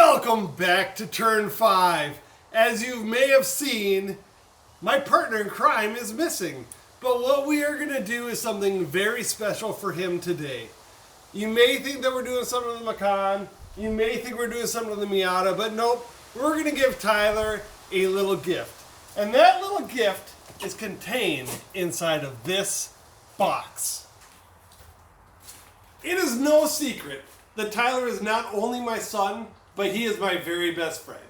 Welcome back to Turn 5. As you may have seen, my partner in crime is missing. But what we are going to do is something very special for him today. You may think that we're doing something with the Macan. You may think we're doing something with the Miata. But nope, we're going to give Tyler a little gift. And that little gift is contained inside of this box. It is no secret that Tyler is not only my son, but he is my very best friend.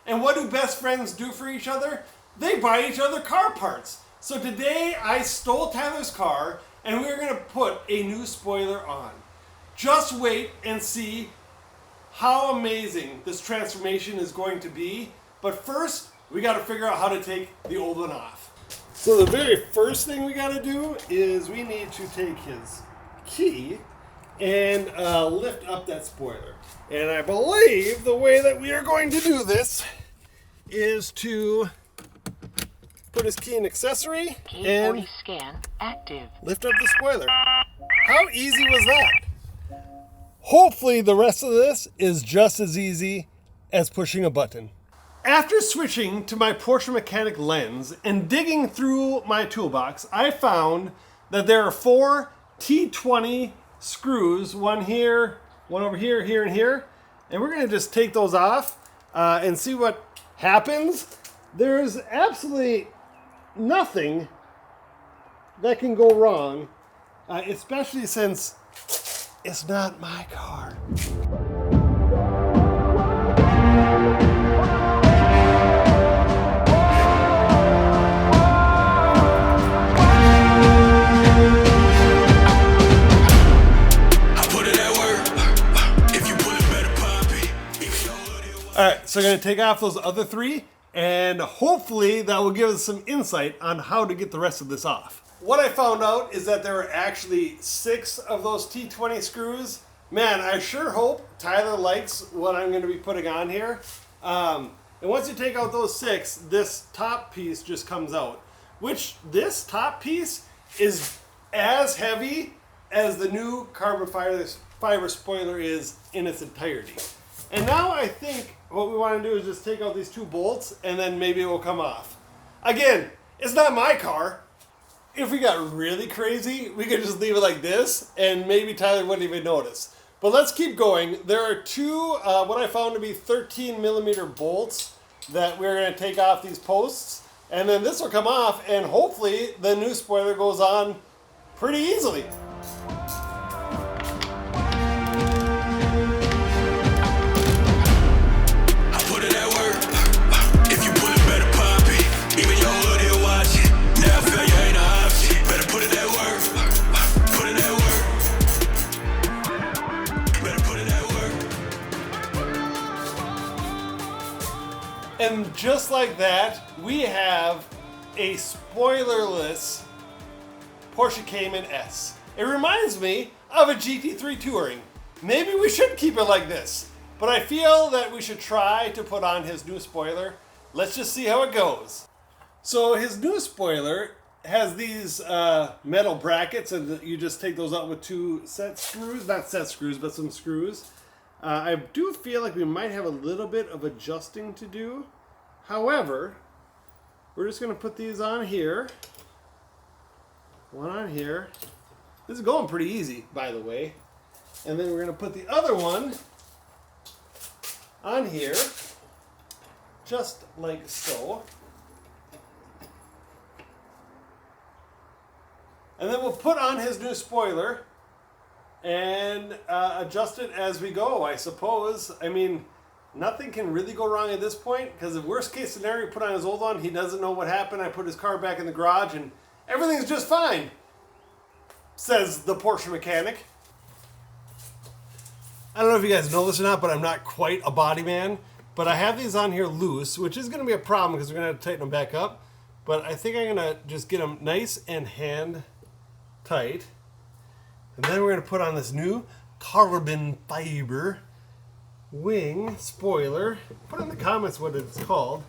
And what do best friends do for each other? They buy each other car parts. So today I stole Tyler's car and we're going to put a new spoiler on. Just wait and see how amazing this transformation is going to be. But first, we got to figure out how to take the old one off. So the very first thing we got to do is we need to take his key and lift up that spoiler. And I believe the way that we are going to do this is to put his key in accessory and scan active. Lift up the spoiler. How easy was that? Hopefully the rest of this is just as easy as pushing a button. After switching to my Porsche mechanic lens and digging through my toolbox, I found that there are 4 T20 screws, one here, one over here, here, and here. And we're going to just take those off and see what happens. There's absolutely nothing that can go wrong, especially since it's not my car. Alright, so we're going to take off those other 3, and hopefully that will give us some insight on how to get the rest of this off. What I found out is that there are actually 6 of those T20 screws. Man, I sure hope Tyler likes what I'm going to be putting on here. And once you take out those 6, this top piece just comes out. Which, this top piece is as heavy as the new carbon fiber spoiler is in its entirety. And now I think what we want to do is just take out these 2 bolts and then maybe it will come off. Again, it's not my car. If we got really crazy, we could just leave it like this and maybe Tyler wouldn't even notice. But let's keep going. There are 2, what I found to be 13 millimeter bolts that we're going to take off these posts. And then this will come off and hopefully the new spoiler goes on pretty easily. And just like that, we have a spoilerless Porsche Cayman S. It reminds me of a GT3 Touring. Maybe we should keep it like this, but I feel that we should try to put on his new spoiler. Let's just see how it goes. So his new spoiler has these metal brackets, and you just take those out with 2 set screws, not set screws, but some screws. I do feel like we might have a little bit of adjusting to do. However, we're just going to put these on here. One on here. This is going pretty easy, by the way. And then we're going to put the other one on here, just like so. And then we'll put on his new spoiler and adjust it as we go, I suppose. I mean, nothing can really go wrong at this point, because the worst case scenario, put on his old one, he doesn't know what happened, I put his car back in the garage and everything's just fine, says the Porsche mechanic. I don't know if you guys know this or not, but I'm not quite a body man, but I have these on here loose, which is going to be a problem because we're going to have to tighten them back up, but I think I'm going to just get them nice and hand tight. And then we're going to put on this new carbon fiber wing spoiler. Put in the comments what it's called.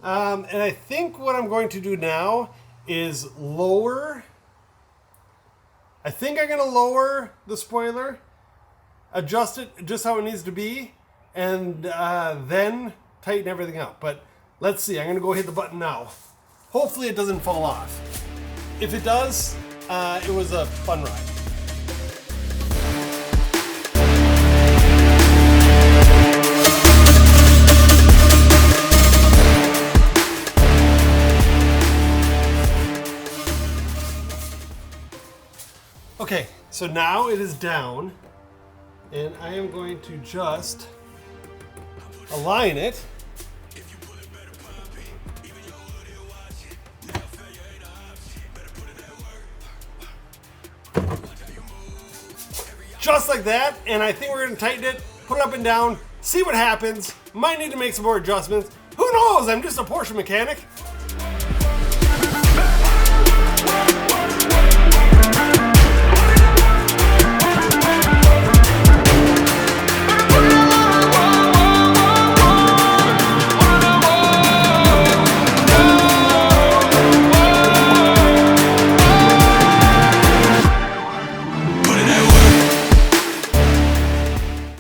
And I think what I'm going to do now is lower. I think I'm going to lower the spoiler, adjust it just how it needs to be, and then tighten everything up. But let's see, I'm gonna go hit the button now. Hopefully it doesn't fall off. If it does, it was a fun ride. Okay, so now it is down, and I am going to just align it. Just like that, and I think we're gonna tighten it, put it up and down, see what happens. Might need to make some more adjustments. Who knows? I'm just a Porsche mechanic.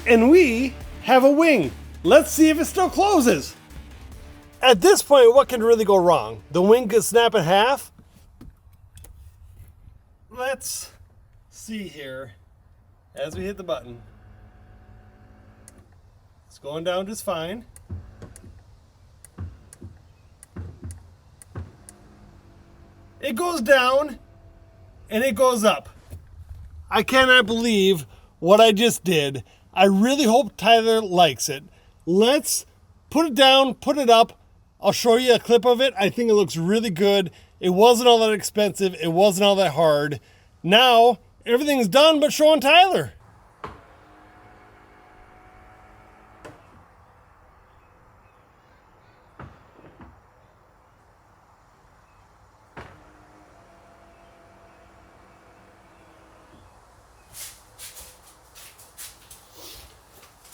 And we have a wing. Let's see if it still closes. At this point, what can really go wrong? The wing could snap in half. Let's see here as we hit the button. It's going down just fine. It goes down and it goes up. I cannot believe what I just did. I really hope Tyler likes it. Let's put it down, put it up. I'll show you a clip of it. I think it looks really good. It wasn't all that expensive. It wasn't all that hard. Now, everything's done but showing Tyler.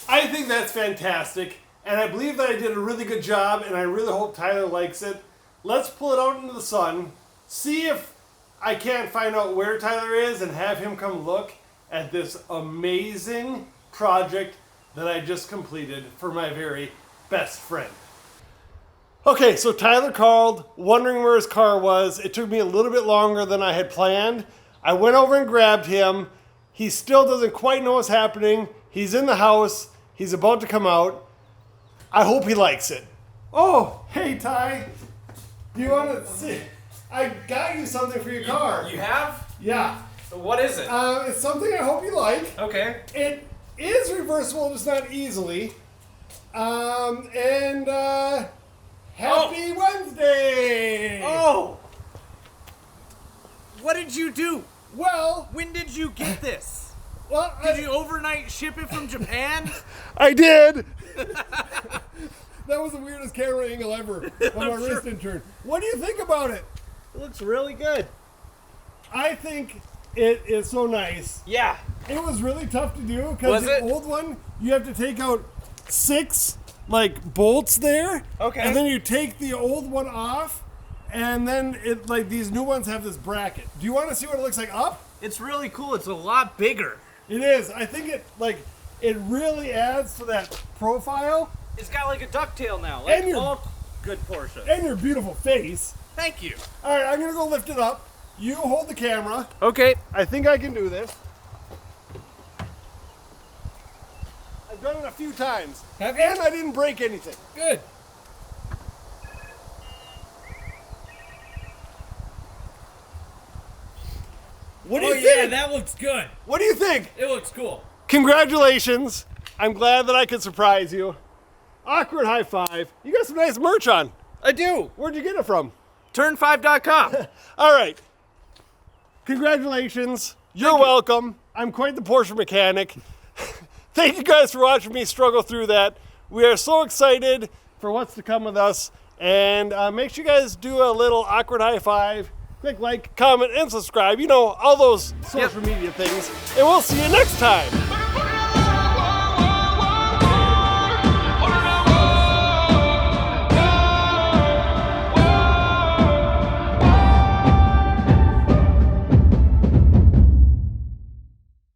I think that's fantastic, and I believe that I did a really good job, and I really hope Tyler likes it. Let's pull it out into the sun, see if I can't find out where Tyler is, and have him come look at this amazing project that I just completed for my very best friend. Okay, so Tyler called, wondering where his car was. It took me a little bit longer than I had planned. I went over and grabbed him. He still doesn't quite know what's happening. He's in the house. He's about to come out. I hope he likes it. Oh, hey Ty. Do you want to see? I got you something for your car. You have? Yeah. What is it? It's something I hope you like. Okay. It is reversible, just not easily. Happy Wednesday! Oh! What did you do? Well, When did you get this? well, Did you overnight ship it from Japan? I did. That was the weirdest camera angle ever when my wrist turned. What do you think about it? It looks really good. I think it is so nice. Yeah. It was really tough to do because Was the it? old one, you have to take out 6 like bolts there. Okay. And then you take the old one off, and then it like these new ones have this bracket. Do you want to see what it looks like up? It's really cool. It's a lot bigger. It is. I think it really adds to that profile It's got like a ducktail now, And like your- all good Porsches. and your beautiful face. Thank you. All right, I'm gonna go lift it up. You hold the camera. Okay. I think I can do this. I've done it a few times. Have you? And I didn't break anything. Good. What do you Yeah, think? that looks good. What do you think? It looks cool. Congratulations. I'm glad that I could surprise you. Awkward high five. You got some nice merch on. I do. Where'd you get it from? Turn5.com. All right. Congratulations. You're welcome. I'm quite the Porsche mechanic. Thank you guys for watching me struggle through that. We are so excited for what's to come with us. And make sure you guys do a little awkward high five. Click like, comment, and subscribe. You know, all those social media things. And we'll see you next time.